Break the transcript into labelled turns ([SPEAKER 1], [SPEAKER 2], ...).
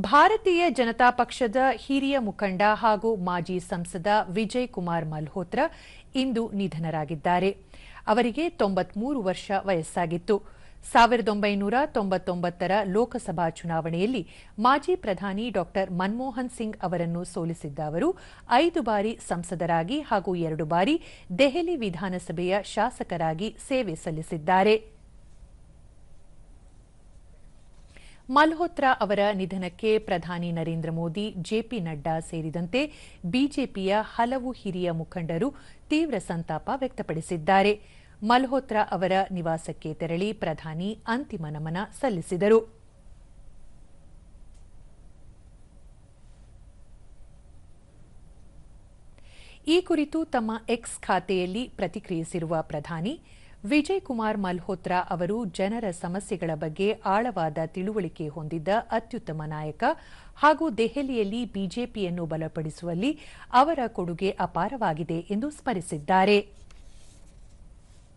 [SPEAKER 1] ಭಾರತೀಯ ಜನತಾ ಪಕ್ಷದ ಹಿರಿಯ ಮುಖಂಡ ಹಾಗೂ ಮಾಜಿ ಸಂಸದ ವಿಜಯ್ ಕುಮಾರ್ ಮಲ್ಹೋತ್ರಾ ಇಂದು ನಿಧನರಾಗಿದ್ದಾರೆ. ಅವರಿಗೆ 93 ವರ್ಷ ವಯಸ್ಸಾಗಿತ್ತು. 1999ರ ಲೋಕಸಭಾ ಚುನಾವಣೆಯಲ್ಲಿ ಮಾಜಿ ಪ್ರಧಾನಿ ಡಾ ಮನಮೋಹನ್ ಸಿಂಗ್ ಅವರನ್ನು ಸೋಲಿಸಿದ್ದ ಅವರು 5 ಬಾರಿ ಸಂಸದರಾಗಿ ಹಾಗೂ 2 ಬಾರಿ ದೆಹಲಿ ವಿಧಾನಸಭೆಯ ಶಾಸಕರಾಗಿ ಸೇವೆ ಸಲ್ಲಿಸಿದ್ದಾರೆ. ಮಲ್ಹೋತ್ರಾ ಅವರ ನಿಧನಕ್ಕೆ ಪ್ರಧಾನಿ ನರೇಂದ್ರ ಮೋದಿ, ಜೆಪಿ ನಡ್ಡಾ ಸೇರಿದಂತೆ ಬಿಜೆಪಿಯ ಹಲವು ಹಿರಿಯ ಮುಖಂಡರು ತೀವ್ರ ಸಂತಾಪ ವ್ಯಕ್ತಪಡಿಸಿದ್ದಾರೆ. ಮಲ್ಹೋತ್ರಾ ಅವರ ನಿವಾಸಕ್ಕೆ ತೆರಳಿ ಪ್ರಧಾನಿ ಅಂತಿಮ ನಮನ ಸಲ್ಲಿಸಿದರು. ಈ ಕುರಿತು ತಮ್ಮ ಎಕ್ಸ್ ಖಾತೆಯಲ್ಲಿ ಪ್ರತಿಕ್ರಿಯಿಸಿರುವ ಪ್ರಧಾನಿ, ವಿಜಯ್ ಕುಮಾರ್ ಮಲ್ಹೋತ್ರಾ ಅವರು ಜನರ ಸಮಸ್ಯೆಗಳ ಬಗ್ಗೆ ಆಳವಾದ ತಿಳುವಳಿಕೆ ಹೊಂದಿದ್ದ ಅತ್ಯುತ್ತಮ ನಾಯಕ ಹಾಗೂ ದೆಹಲಿಯಲ್ಲಿ ಬಿಜೆಪಿಯನ್ನು ಬಲಪಡಿಸುವಲ್ಲಿ ಅವರ ಕೊಡುಗೆ ಅಪಾರವಾಗಿದೆ ಎಂದು ಸ್ಮರಿಸಿದ್ದಾರೆ.